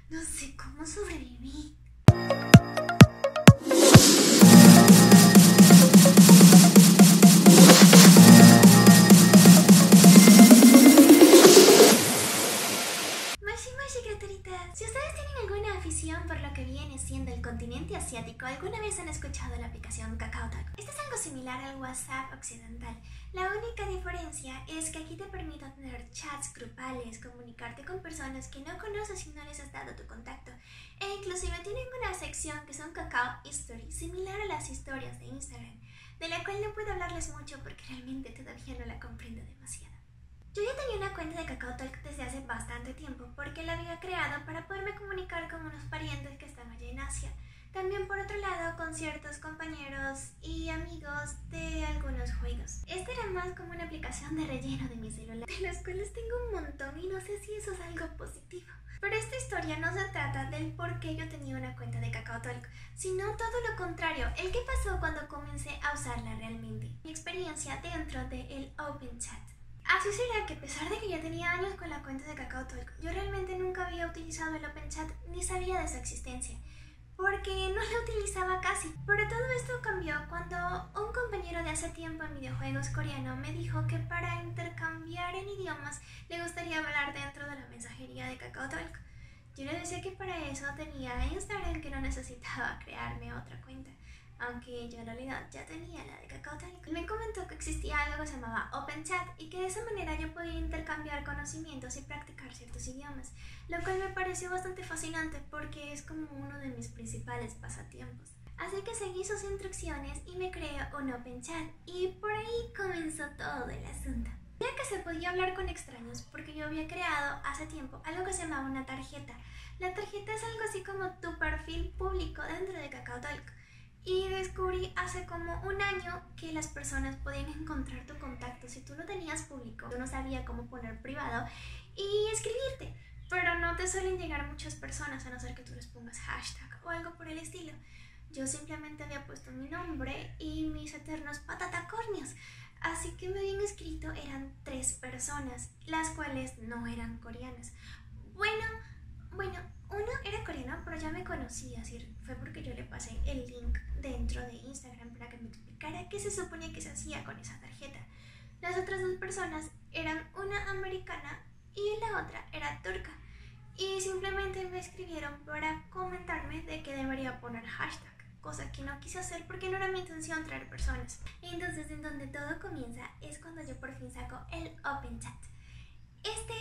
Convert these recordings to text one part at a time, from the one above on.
No sé cómo sobreviví. Mashi criaturitas, si ustedes tienen alguna afición por lo que viene siendo el continente asiático, alguna vez han escuchado la aplicación KakaoTalk. Este es algo similar al WhatsApp occidental. La única diferencia es que aquí te permite tener chats grupales, comunicarte con personas que no conoces y no les has dado tu contacto. E inclusive tienen una sección que son Kakao History, similar a las historias de Instagram, de la cual no puedo hablarles mucho porque realmente todavía no la comprendo demasiado. Yo ya tenía una cuenta de KakaoTalk desde hace bastante tiempo porque la había creado para poderme comunicar con unos parientes que están allá en Asia. También por otro lado con ciertos compañeros y amigos de algunos juegos. Esta era más como una aplicación de relleno de mi celular, de las cuales tengo un montón y no sé si eso es algo positivo. Pero esta historia no se trata del por qué yo tenía una cuenta de KakaoTalk, sino todo lo contrario, el qué pasó cuando comencé a usarla realmente. Mi experiencia dentro del Open Chat. Así será que a pesar de que ya tenía años con la cuenta de KakaoTalk, yo realmente nunca había utilizado el Open Chat ni sabía de su existencia, porque no la utilizaba casi. Pero todo esto cambió cuando un compañero de hace tiempo en videojuegos coreano me dijo que para intercambiar en idiomas le gustaría hablar dentro de la mensajería de KakaoTalk. Yo le decía que para eso tenía Instagram, que no necesitaba crearme otra cuenta, aunque yo en realidad ya tenía la de KakaoTalk. Me comentó que existía algo que se llamaba Open Chat y que de esa manera yo podía intercambiar conocimientos y practicar ciertos idiomas, lo cual me pareció bastante fascinante porque es como uno de mis principales pasatiempos. Así que seguí sus instrucciones y me creé un Open Chat y por ahí comenzó todo el asunto. Ya que se podía hablar con extraños porque yo había creado hace tiempo algo que se llamaba una tarjeta. La tarjeta es algo así como tu perfil público dentro de KakaoTalk. Y descubrí hace como un año que las personas podían encontrar tu contacto si tú lo tenías público. Yo no sabía cómo poner privado y escribirte, pero no te suelen llegar muchas personas a no ser que tú les pongas hashtag o algo por el estilo. Yo simplemente había puesto mi nombre y mis eternos patatacornios, así que me habían escrito, eran 3 personas, las cuales no eran coreanas. Bueno, uno era coreano, pero ya me conocía, así fue porque yo le pasé el link dentro de Instagram para que me explicara qué se suponía que se hacía con esa tarjeta. Las otras 2 personas eran una americana y la otra era turca. Y simplemente me escribieron para comentarme de que debería poner hashtag, cosa que no quise hacer porque no era mi intención traer personas. Entonces, en donde todo comienza es cuando yo por fin saco el Open Chat. Este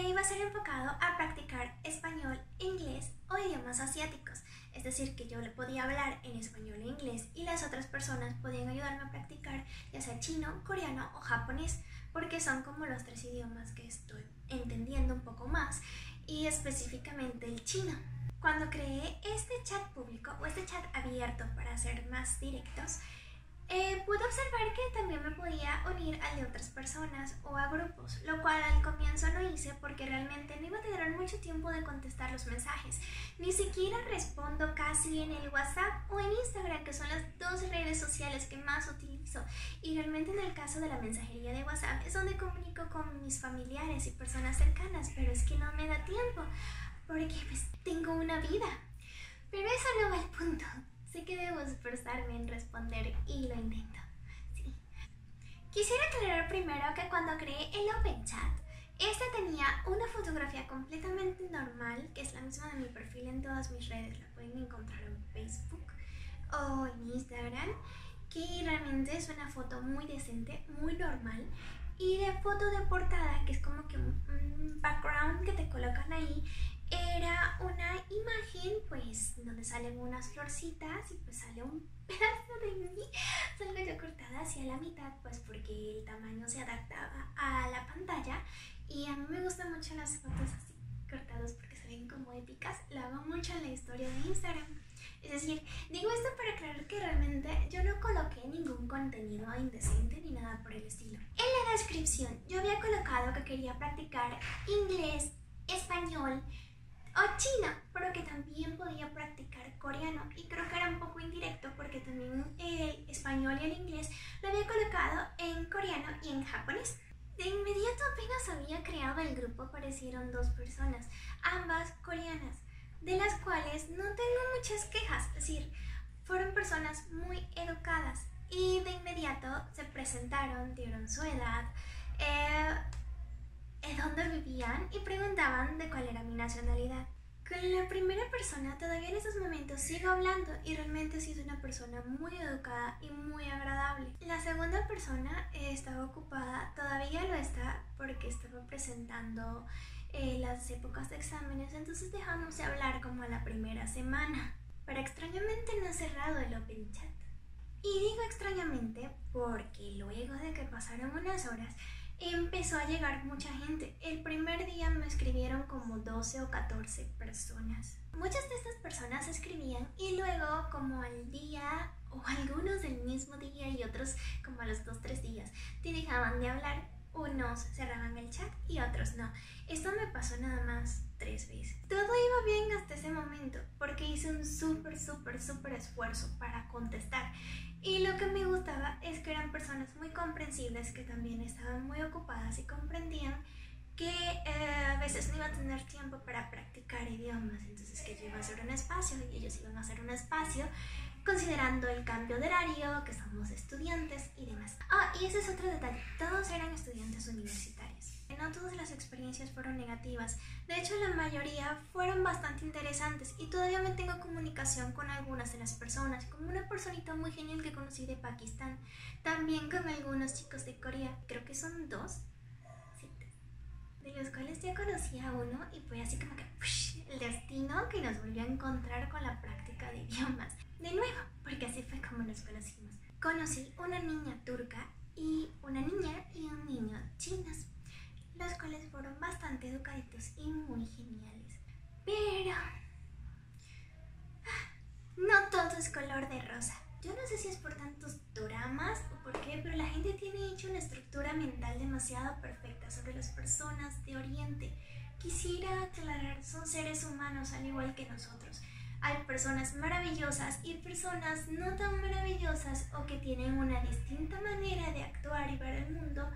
iba a ser enfocado a practicar español, inglés o idiomas asiáticos, es decir, que yo le podía hablar en español e inglés y las otras personas podían ayudarme a practicar ya sea chino, coreano o japonés, porque son como los 3 idiomas que estoy entendiendo un poco más, y específicamente el chino. Cuando creé este chat público o este chat abierto para ser más directos, pude observar que también me podía unir al de otras personas o a grupos, lo cual al comienzo no hice porque realmente no iba a tener mucho tiempo de contestar los mensajes. Ni siquiera respondo casi en el WhatsApp o en Instagram, que son las 2 redes sociales que más utilizo. Y realmente en el caso de la mensajería de WhatsApp es donde comunico con mis familiares y personas cercanas, pero es que no me da tiempo porque pues tengo una vida. Pero eso no va al punto. Sé que debo esforzarme en responder y lo intento, sí. Quisiera aclarar primero que cuando creé el Open Chat, este tenía una fotografía completamente normal, que es la misma de mi perfil en todas mis redes, la pueden encontrar en Facebook o en Instagram, que realmente es una foto muy decente, muy normal, y de foto de portada, que es como que un background que te colocan ahí, era una imagen pues donde salen unas florcitas y pues sale un pedazo de mí, salgo yo cortada hacia la mitad pues porque el tamaño se adaptaba a la pantalla y a mí me gustan mucho las fotos así cortadas porque se ven como épicas, lo hago mucho en la historia de Instagram. Es decir, digo esto para aclarar que realmente yo no coloqué ningún contenido indecente ni nada por el estilo. En la descripción yo había colocado que quería practicar inglés, español o chino, pero que también podía practicar coreano, y creo que era un poco indirecto porque también el español y el inglés lo había colocado en coreano y en japonés. De inmediato apenas había creado el grupo aparecieron 2 personas, ambas coreanas. de las cuales no tengo muchas quejas, es decir, fueron personas muy educadas y de inmediato se presentaron, dieron su edad, dónde vivían y preguntaban de cuál era mi nacionalidad. Con la primera persona todavía en estos momentos sigo hablando y realmente ha sido una persona muy educada y muy agradable. La segunda persona estaba ocupada, todavía lo está porque estaba presentando las épocas de exámenes, entonces dejamos de hablar como a la primera semana. Pero extrañamente no ha cerrado el Open Chat. Y digo extrañamente porque luego de que pasaron unas horas empezó a llegar mucha gente. El primer día me escribieron como 12 o 14 personas. Muchas de estas personas escribían y luego como al día o algunos del mismo día y otros como a los 2-3 días te dejaban de hablar. Unos cerraban el chat y otros no. Esto me pasó nada más 3 veces. Todo iba bien hasta ese momento porque hice un súper esfuerzo para contestar. Y lo que me gustaba es que eran personas muy comprensibles que también estaban muy ocupadas y comprendían que a veces no iba a tener tiempo para practicar idiomas, entonces que yo iba a hacer un espacio y ellos iban a hacer un espacio considerando el cambio de horario, que somos estudiantes y demás. Y ese es otro detalle, todos eran estudiantes universitarios. No todas las experiencias fueron negativas, de hecho la mayoría fueron bastante interesantes y todavía me tengo comunicación con algunas de las personas, como una personita muy genial que conocí de Pakistán, también con algunos chicos de Corea, creo que son 2, de los cuales ya conocí a uno y fue así como que el destino que nos volvió a encontrar con la práctica de idiomas. De nuevo, porque así fue como nos conocimos. Conocí una niña turca y una niña y un niño chinos, los cuales fueron bastante educaditos y muy geniales. Pero no todo es color de rosa. Yo no sé si es por tantos dramas o por qué, pero la gente tiene hecho una estructura mental demasiado perfecta sobre las personas de Oriente. Quisiera aclarar, son seres humanos al igual que nosotros. Hay personas maravillosas y personas no tan maravillosas o que tienen una distinta manera de actuar y ver el mundo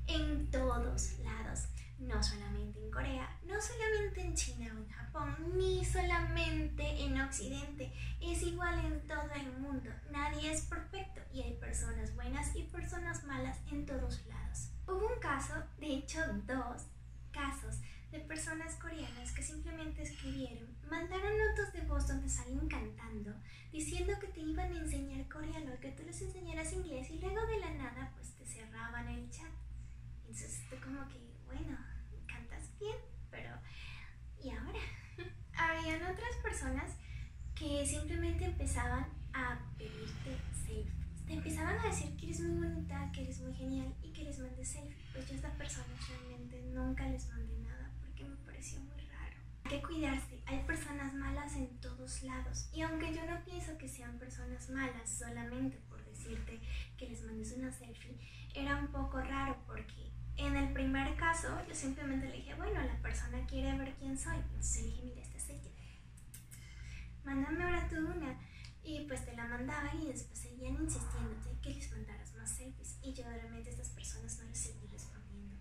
en todos lados. No solamente en Corea, no solamente en China o en Japón, ni solamente en Occidente. Es igual en todo el mundo. Nadie es perfecto y hay personas buenas y personas malas en todos lados. Hubo un caso, de hecho 2 casos, de personas coreanas que simplemente escribieron, mandaron notas de voz donde salen cantando, diciendo que te iban a enseñar coreano, que tú les enseñaras inglés y luego de la nada pues te cerraban el chat. Entonces tú como que, bueno, cantas bien, pero ¿y ahora? Habían otras personas que simplemente empezaban a pedirte selfies. Te empezaban a decir que eres muy bonita, que eres muy genial y que les mandes selfies. Pues yo a estas personas realmente nunca les mandé nada porque me pareció muy raro. Hay que cuidarse, hay personas malas en todos lados. Y aunque yo no pienso que sean personas malas solamente por decirte que les mandes una selfie, era un poco raro porque en el primer caso yo simplemente le dije, bueno, la persona quiere ver quién soy. Entonces le dije, mira, esta soy yo. Mándame ahora tú una. Y pues te la mandaban y después seguían insistiéndote que les mandaras más selfies. Y yo realmente a estas personas no les seguí respondiendo.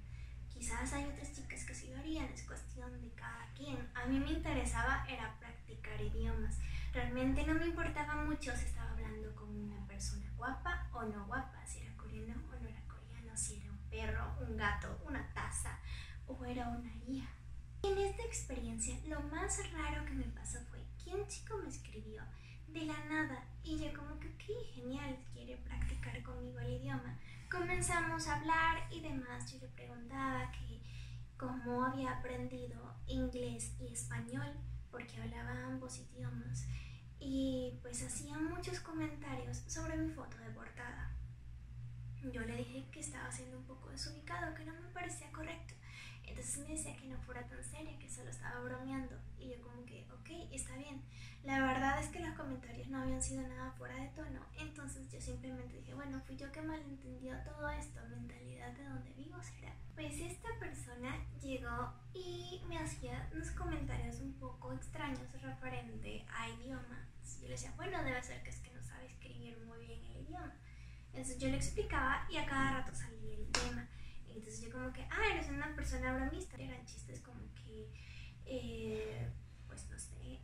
Quizás hay otras chicas que sí lo harían, es cuestión de cada quien. A mí me interesaba era practicar idiomas. Realmente no me importaba mucho si estaba hablando con una persona guapa o no guapa, si era coreano o no era coreano, si era un perro, un gato, una taza o era una IA. En esta experiencia lo más raro que me pasó fue que un chico me escribió de la nada y yo como que ok, genial, quiere practicar conmigo el idioma. Comenzamos a hablar y demás. Yo le preguntaba que cómo había aprendido inglés y español porque hablaba ambos idiomas y pues hacía muchos comentarios sobre mi foto de portada. Yo le dije que estaba siendo un poco desubicado, que no me parecía correcto. Entonces me decía que no fuera tan seria, que solo estaba bromeando. Y yo como que, ok, está bien. La verdad es que los comentarios no habían sido nada fuera de tono. Entonces yo simplemente dije, bueno, fui yo que malentendió todo esto. Mentalidad de donde vivo será. Pues esta persona llegó y me hacía unos comentarios un poco extraños referente a idiomas. Yo le decía, bueno, debe ser que es que no sabe escribir muy bien el idioma. Entonces yo le explicaba y a cada rato salía el tema. Entonces yo como que, eres una persona bromista. Eran chistes como que, pues no sé,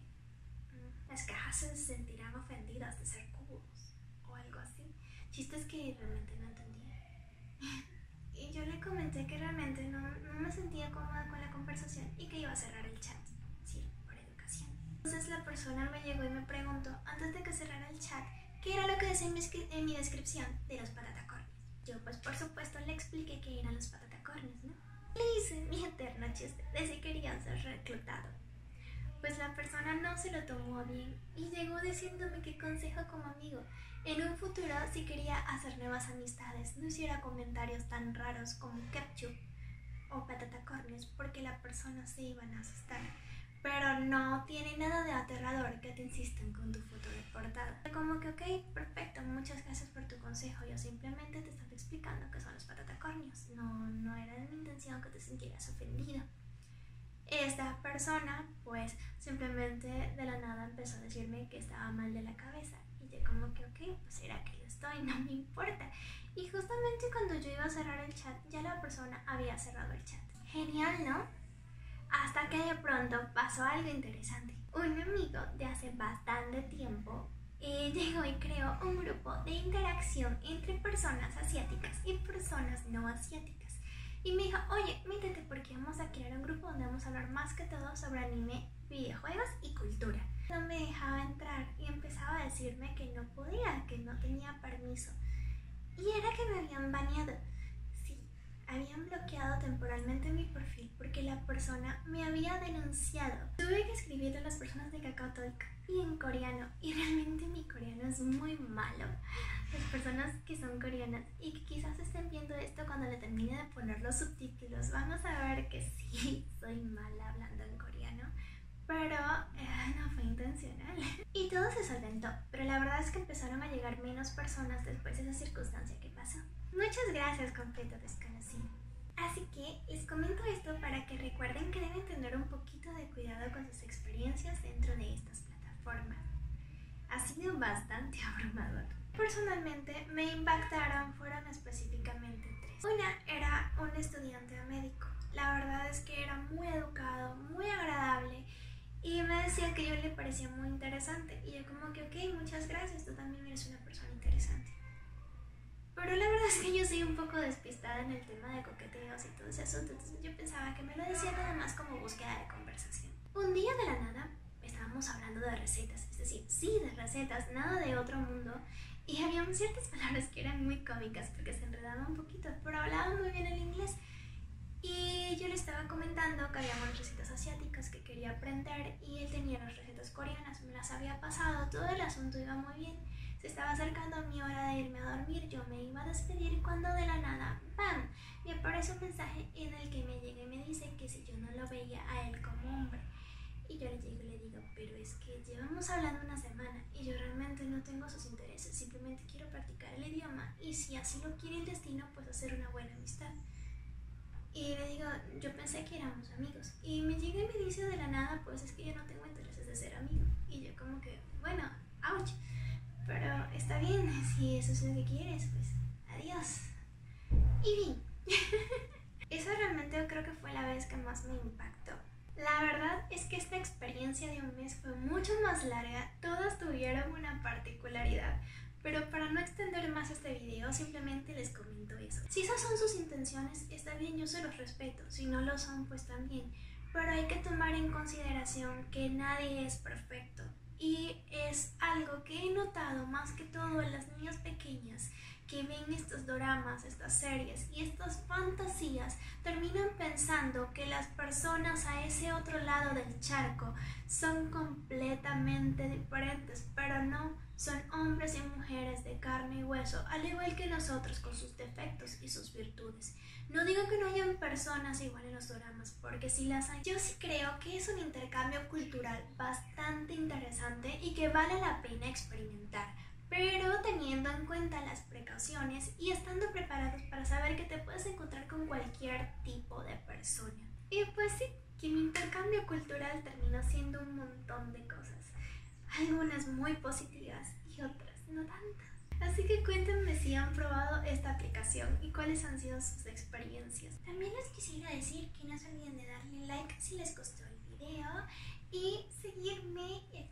se sentirán ofendidas de ser cubos o algo así. Chiste es que realmente no entendía. Y yo le comenté que realmente no me sentía cómoda con la conversación y que iba a cerrar el chat, sí, por educación. Entonces la persona me llegó y me preguntó, antes de que cerrara el chat, qué era lo que decía en mi descripción de los patatacornios. Yo pues por supuesto le expliqué qué eran los patatacornios, ¿no? Le hice mi eterno chiste de si querían ser reclutados. Pues la persona no se lo tomó bien y llegó diciéndome que consejo como amigo, en un futuro si quería hacer nuevas amistades no hiciera comentarios tan raros como ketchup o patatacornios porque la persona se iban a asustar. Pero no tiene nada de aterrador que te insistan con tu foto de portada. Como que ok, perfecto, muchas gracias por tu consejo, yo simplemente te estaba explicando qué son los patatacornios, no era mi intención que te sintieras ofendido. Esta persona pues simplemente de la nada empezó a decirme que estaba mal de la cabeza y yo como que ok, pues era que lo estoy, no me importa. Y justamente cuando yo iba a cerrar el chat ya la persona había cerrado el chat. Genial, ¿no? Hasta que de pronto pasó algo interesante. Un amigo de hace bastante tiempo llegó y creó un grupo de interacción entre personas asiáticas y personas no asiáticas. Y me dijo, oye, métete porque vamos a crear un grupo donde vamos a hablar más que todo sobre anime, videojuegos y cultura. No me dejaba entrar y empezaba a decirme que no podía, que no tenía permiso. Y era que me habían baneado. Sí, habían bloqueado temporalmente mi perfil porque la persona me había denunciado. Tuve que escribirle a las personas de KakaoTalk y en coreano y realmente mi coreano es muy malo. Las personas que son coreanas y que quizás estén viendo esto cuando le termine de poner los subtítulos, vamos a ver que sí, soy mala hablando en coreano, pero no fue intencional. Y todo se solventó, pero la verdad es que empezaron a llegar menos personas después de esa circunstancia que pasó. Muchas gracias, completo desconocido. Así que les comento esto para que recuerden que deben tener un poquito de cuidado con sus experiencias dentro de estas plataformas. Ha sido bastante abrumador. Personalmente me impactaron, fueron específicamente tres. Una era un estudiante médico. La verdad es que era muy educado, muy agradable y me decía que yo le parecía muy interesante. Y yo como que ok, muchas gracias, tú también eres una persona interesante. Pero la verdad es que yo soy un poco despistada en el tema de coqueteos y todo ese asunto, entonces yo pensaba que me lo decía nada más como búsqueda de conversación. Un día de la nada estábamos hablando de recetas, es decir, sí de recetas, nada de otro mundo, y había ciertas palabras que eran muy cómicas porque se enredaban un poquito, pero hablaban muy bien el inglés. Y yo le estaba comentando que había unas recetas asiáticas que quería aprender y él tenía las recetas coreanas, me las había pasado, todo el asunto iba muy bien. Se estaba acercando mi hora de irme a dormir, yo me iba a despedir cuando de la nada, ¡pam!, me aparece un mensaje en el que me llega y me dice que si yo no lo veía a él como hombre. Y yo le llego y le digo, pero es que llevamos hablando una semana y yo realmente no tengo sus intereses, simplemente quiero practicar el idioma y si así lo quiere el destino, pues hacer una buena amistad. Y le digo, yo pensé que éramos amigos. Y me llega y me dice de la nada, pues es que yo no tengo intereses de ser amigo. Y yo como que, bueno, ouch. Pero está bien, si eso es lo que quieres, pues adiós. Y bien, eso realmente yo creo que fue la vez que más me impactó. La verdad es que esta experiencia de un mes fue mucho más larga, todas tuvieron una particularidad, pero para no extender más este video simplemente les comento eso. Si esas son sus intenciones, está bien, yo se los respeto, si no lo son pues también, pero hay que tomar en consideración que nadie es perfecto. Y es algo que he notado más que todo en las niñas pequeñas que ven estos doramas, estas series y estas fantasías, terminan pensando que las personas a ese otro lado del charco son completamente diferentes, pero no, son hombres y mujeres de carne y hueso, al igual que nosotros, con sus defectos y sus virtudes. No digo que no hayan personas igual en los doramas, porque sí las hay. Yo sí creo que es un intercambio cultural bastante interesante y que vale la pena experimentar, pero teniendo en cuenta las precauciones y estando preparados para saber que te puedes encontrar con cualquier tipo de persona. Y pues sí, que mi intercambio cultural terminó siendo un montón de cosas, algunas muy positivas y otras no tantas. Así que cuéntenme si han probado esta aplicación y cuáles han sido sus experiencias. También les quisiera decir que no se olviden de darle like si les gustó el video y seguirme y